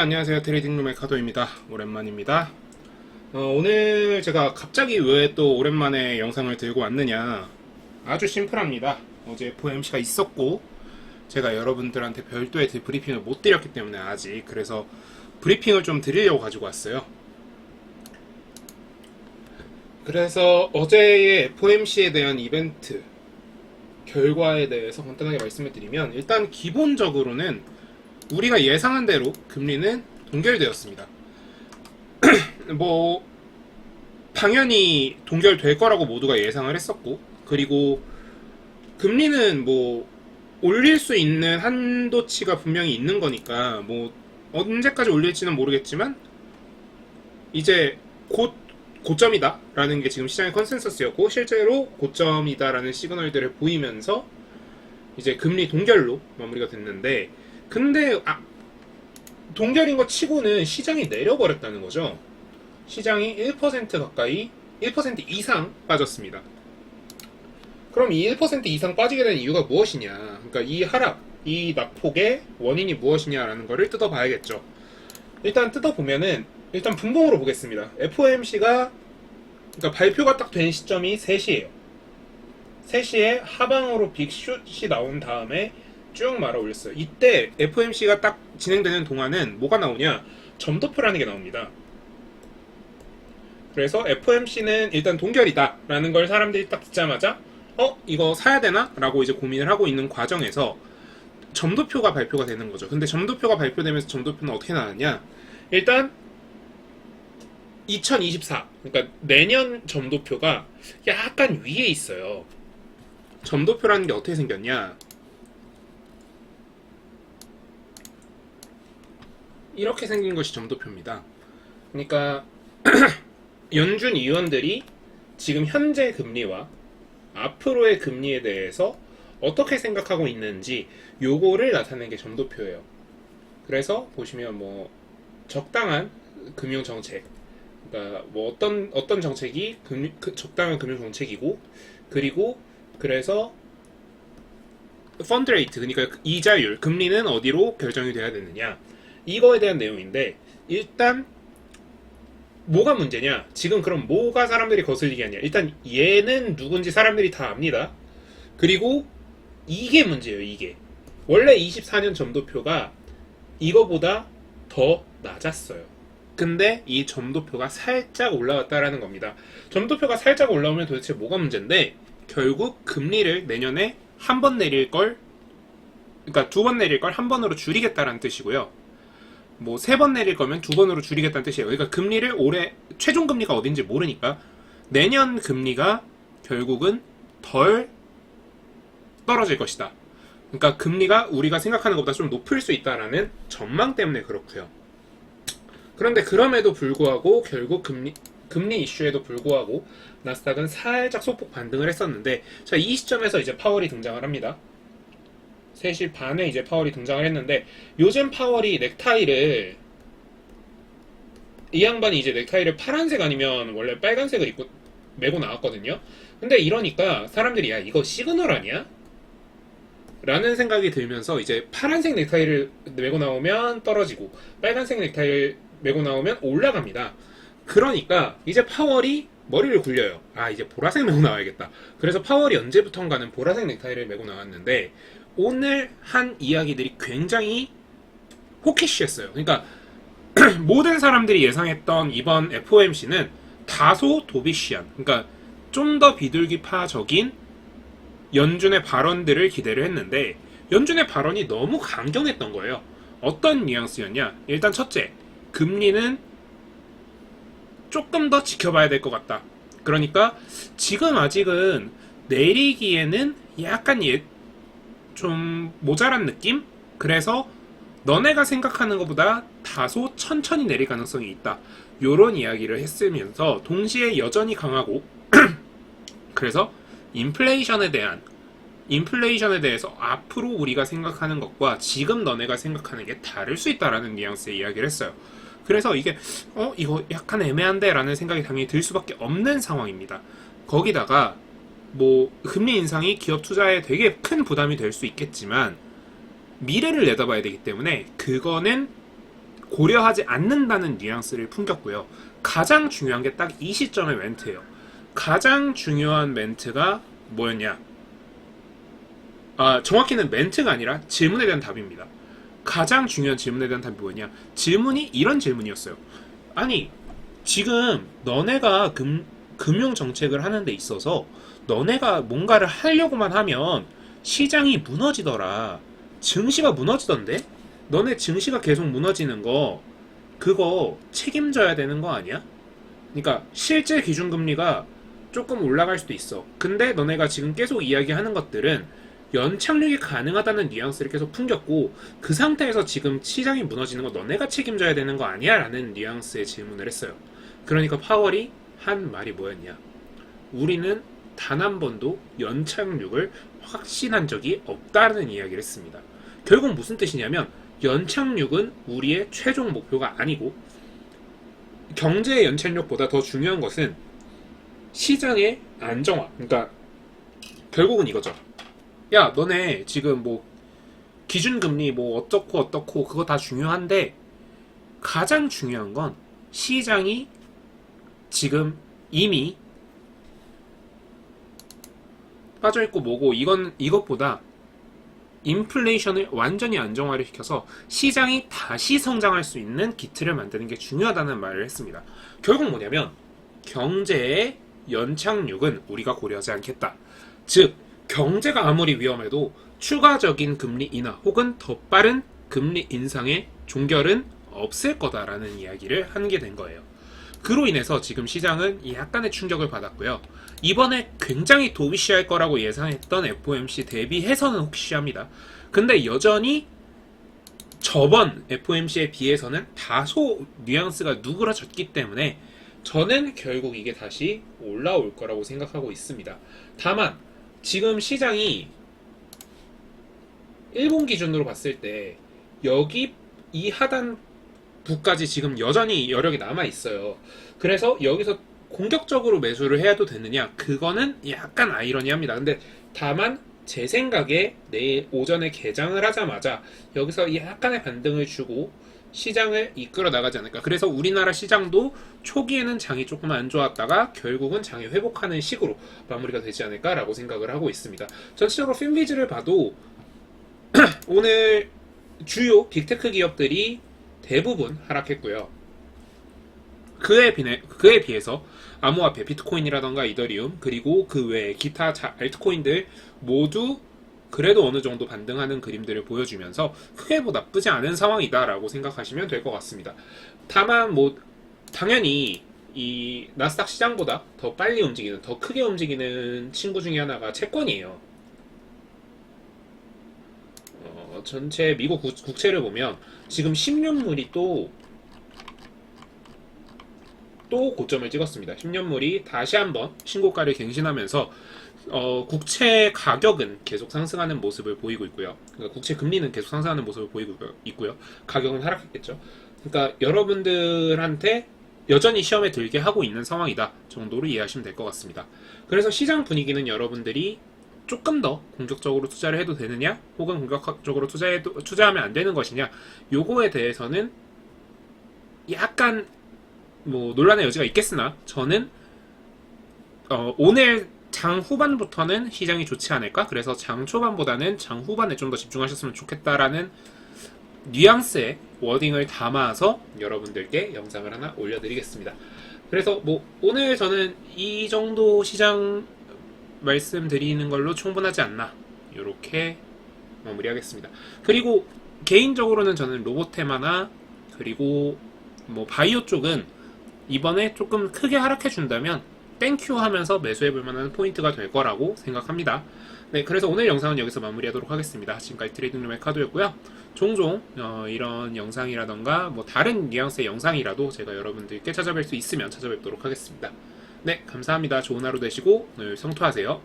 안녕하세요. 트레이딩룸의 카도입니다. 오랜만입니다. 오늘 제가 갑자기 왜 또 오랜만에 영상을 들고 왔느냐, 아주 심플합니다. 어제 FOMC가 있었고 제가 여러분들한테 별도의 브리핑을 못 드렸기 때문에 아직, 그래서 브리핑을 좀 드리려고 가지고 왔어요. 그래서 어제의 FOMC에 대한 이벤트 결과에 대해서 간단하게 말씀을 드리면, 일단 기본적으로는 우리가 예상한 대로 금리는 동결되었습니다. 뭐 당연히 동결될 거라고 모두가 예상을 했었고, 그리고 금리는 뭐 올릴 수 있는 한도치가 분명히 있는 거니까 뭐 언제까지 올릴지는 모르겠지만 이제 곧 고점이다 라는 게 지금 시장의 컨센서스였고, 실제로 고점이다 라는 시그널들을 보이면서 이제 금리 동결로 마무리가 됐는데, 근데 동결인 거 치고는 시장이 내려버렸다는 거죠. 시장이 1% 가까이, 1% 이상 빠졌습니다. 그럼 이 1% 이상 빠지게 된 이유가 무엇이냐, 그러니까 이 하락, 이 낙폭의 원인이 무엇이냐라는 거를 뜯어봐야겠죠. 일단 뜯어보면은, 일단 분봉으로 보겠습니다. FOMC가, 그러니까 발표가 딱 된 시점이 3시예요. 3시에 하방으로 빅숏이 나온 다음에 쭉 말아 올렸어요. 이때 FOMC가 딱 진행되는 동안은 뭐가 나오냐, 점도표라는 게 나옵니다. 그래서 FOMC는 일단 동결이다 라는 걸 사람들이 딱 듣자마자 이거 사야 되나? 라고 이제 고민을 하고 있는 과정에서 점도표가 발표가 되는 거죠. 근데 점도표가 발표되면서 점도표는 어떻게 나왔냐, 일단 2024, 그러니까 내년 점도표가 약간 위에 있어요. 점도표라는 게 어떻게 생겼냐, 이렇게 생긴 것이 점도표입니다. 그러니까 연준 위원들이 지금 현재 금리와 앞으로의 금리에 대해서 어떻게 생각하고 있는지 요거를 나타내는 게 점도표예요. 그래서 보시면 뭐 적당한 금융 정책, 그러니까 뭐 어떤 정책이 적당한 금융 정책이고, 그리고 그래서 펀드 레이트, 그러니까 이자율, 금리는 어디로 결정이 돼야 되느냐, 이거에 대한 내용인데, 일단 뭐가 문제냐, 지금 그럼 뭐가 사람들이 거슬리게 하냐, 일단 얘는 누군지 사람들이 다 압니다. 그리고 이게 문제예요. 이게 원래 24년 점도표가 이거보다 더 낮았어요. 근데 이 점도표가 살짝 올라왔다라는 겁니다. 점도표가 살짝 올라오면 도대체 뭐가 문제인데, 결국 금리를 내년에 한 번 내릴 걸, 그러니까 2번 내릴 걸 한 번으로 줄이겠다라는 뜻이고요. 뭐 3번 내릴 거면 2번으로 줄이겠다는 뜻이에요. 그러니까 금리를 올해 최종 금리가 어딘지 모르니까 내년 금리가 결국은 덜 떨어질 것이다. 그러니까 금리가 우리가 생각하는 것보다 좀 높을 수 있다라는 전망 때문에 그렇고요. 그런데 그럼에도 불구하고 결국 금리 이슈에도 불구하고 나스닥은 살짝 소폭 반등을 했었는데, 자, 이 시점에서 이제 파월이 등장을 합니다. 3시 반에 이제 파월이 등장을 했는데, 요즘 파월이 넥타이를, 이 양반이 이제 넥타이를 파란색 아니면 원래 빨간색을 입고 메고 나왔거든요. 근데 이러니까 사람들이 야, 이거 시그널 아니야? 라는 생각이 들면서 이제 파란색 넥타이를 메고 나오면 떨어지고 빨간색 넥타이를 메고 나오면 올라갑니다. 그러니까 이제 파월이 머리를 굴려요. 이제 보라색 메고 나와야겠다. 그래서 파월이 언제부턴가는 보라색 넥타이를 메고 나왔는데, 오늘 한 이야기들이 굉장히 호키시했어요. 그러니까 모든 사람들이 예상했던 이번 FOMC는 다소 도비시한, 그러니까 좀 더 비둘기파적인 연준의 발언들을 기대를 했는데, 연준의 발언이 너무 강경했던 거예요. 어떤 뉘앙스였냐, 일단 첫째, 금리는 조금 더 지켜봐야 될 것 같다. 그러니까 지금 아직은 내리기에는 약간 좀 모자란 느낌? 그래서 너네가 생각하는 것보다 다소 천천히 내릴 가능성이 있다, 요런 이야기를 했으면서 동시에 여전히 강하고 그래서 인플레이션에 대해서 앞으로 우리가 생각하는 것과 지금 너네가 생각하는 게 다를 수 있다라는 뉘앙스의 이야기를 했어요. 그래서 이게 이거 약간 애매한데 라는 생각이 당연히 들 수밖에 없는 상황입니다. 거기다가 뭐 금리 인상이 기업 투자에 되게 큰 부담이 될 수 있겠지만 미래를 내다봐야 되기 때문에 그거는 고려하지 않는다는 뉘앙스를 풍겼고요. 가장 중요한 게 딱 이 시점의 멘트예요. 가장 중요한 멘트가 뭐였냐? 정확히는 멘트가 아니라 질문에 대한 답입니다. 가장 중요한 질문에 대한 답이 뭐였냐? 질문이 이런 질문이었어요. 아니, 지금 너네가 금융 정책을 하는 데 있어서 너네가 뭔가를 하려고만 하면 시장이 무너지더라. 증시가 무너지던데? 너네 증시가 계속 무너지는 거 그거 책임져야 되는 거 아니야? 그러니까 실제 기준금리가 조금 올라갈 수도 있어. 근데 너네가 지금 계속 이야기하는 것들은 연착륙이 가능하다는 뉘앙스를 계속 풍겼고, 그 상태에서 지금 시장이 무너지는 거 너네가 책임져야 되는 거 아니야? 라는 뉘앙스의 질문을 했어요. 그러니까 파월이 한 말이 뭐였냐? 우리는 단 한 번도 연착륙을 확신한 적이 없다는 이야기를 했습니다. 결국 무슨 뜻이냐면 연착륙은 우리의 최종 목표가 아니고, 경제의 연착륙보다 더 중요한 것은 시장의 안정화. 그러니까 결국은 이거죠. 야, 너네 지금 뭐 기준금리 뭐 어떻고 그거 다 중요한데, 가장 중요한 건 시장이 지금 이미 빠져있고 뭐고, 이것보다 인플레이션을 완전히 안정화를 시켜서 시장이 다시 성장할 수 있는 기틀을 만드는 게 중요하다는 말을 했습니다. 결국 뭐냐면 경제의 연착륙은 우리가 고려하지 않겠다. 즉, 경제가 아무리 위험해도 추가적인 금리 인하 혹은 더 빠른 금리 인상의 종결은 없을 거다라는 이야기를 하게 된 거예요. 그로 인해서 지금 시장은 약간의 충격을 받았고요. 이번에 굉장히 도비시할 거라고 예상했던 FOMC 대비해서는 혹시합니다. 근데 여전히 저번 FOMC에 비해서는 다소 뉘앙스가 누그러졌기 때문에 저는 결국 이게 다시 올라올 거라고 생각하고 있습니다. 다만 지금 시장이 일본 기준으로 봤을 때 여기 이 하단부까지 지금 여전히 여력이 남아 있어요. 그래서 여기서 공격적으로 매수를 해야도 되느냐? 그거는 약간 아이러니합니다. 근데 다만 제 생각에 내일 오전에 개장을 하자마자 여기서 약간의 반등을 주고 시장을 이끌어 나가지 않을까. 그래서 우리나라 시장도 초기에는 장이 조금 안 좋았다가 결국은 장이 회복하는 식으로 마무리가 되지 않을까라고 생각을 하고 있습니다. 전체적으로 핀비즈를 봐도 오늘 주요 빅테크 기업들이 대부분 하락했고요. 그에 비해서 암호화폐, 비트코인이라던가 이더리움, 그리고 그 외에 기타 알트코인들 모두 그래도 어느 정도 반등하는 그림들을 보여주면서 크게 뭐 나쁘지 않은 상황이다라고 생각하시면 될 것 같습니다. 다만 뭐 당연히 이 나스닥 시장보다 더 빨리 움직이는, 더 크게 움직이는 친구 중에 하나가 채권이에요. 전체 미국 국채를 보면 지금 10년물이 또 고점을 찍었습니다. 10년물이 다시 한번 신고가를 갱신하면서 국채 가격은 계속 상승하는 모습을 보이고 있고요. 그러니까 국채 금리는 계속 상승하는 모습을 보이고 있고요. 가격은 하락했겠죠. 그러니까 여러분들한테 여전히 시험에 들게 하고 있는 상황이다 정도로 이해하시면 될 것 같습니다. 그래서 시장 분위기는 여러분들이 조금 더 공격적으로 투자를 해도 되느냐, 혹은 공격적으로 투자하면 안 되는 것이냐, 요거에 대해서는 약간 뭐 논란의 여지가 있겠으나 저는 오늘 장 후반부터는 시장이 좋지 않을까? 그래서 장 초반보다는 장 후반에 좀 더 집중하셨으면 좋겠다라는 뉘앙스의 워딩을 담아서 여러분들께 영상을 하나 올려드리겠습니다. 그래서 뭐 오늘 저는 이 정도 시장 말씀드리는 걸로 충분하지 않나, 이렇게 마무리하겠습니다. 그리고 개인적으로는 저는 로보테마나 그리고 뭐 바이오 쪽은 이번에 조금 크게 하락해 준다면 땡큐 하면서 매수해볼 만한 포인트가 될 거라고 생각합니다. 네, 그래서 오늘 영상은 여기서 마무리하도록 하겠습니다. 지금까지 트레이딩룸의 카도였고요. 종종 이런 영상이라던가 뭐 다른 뉘앙스의 영상이라도 제가 여러분들께 찾아뵐 수 있으면 찾아뵙도록 하겠습니다. 네, 감사합니다. 좋은 하루 되시고 오늘 성투하세요.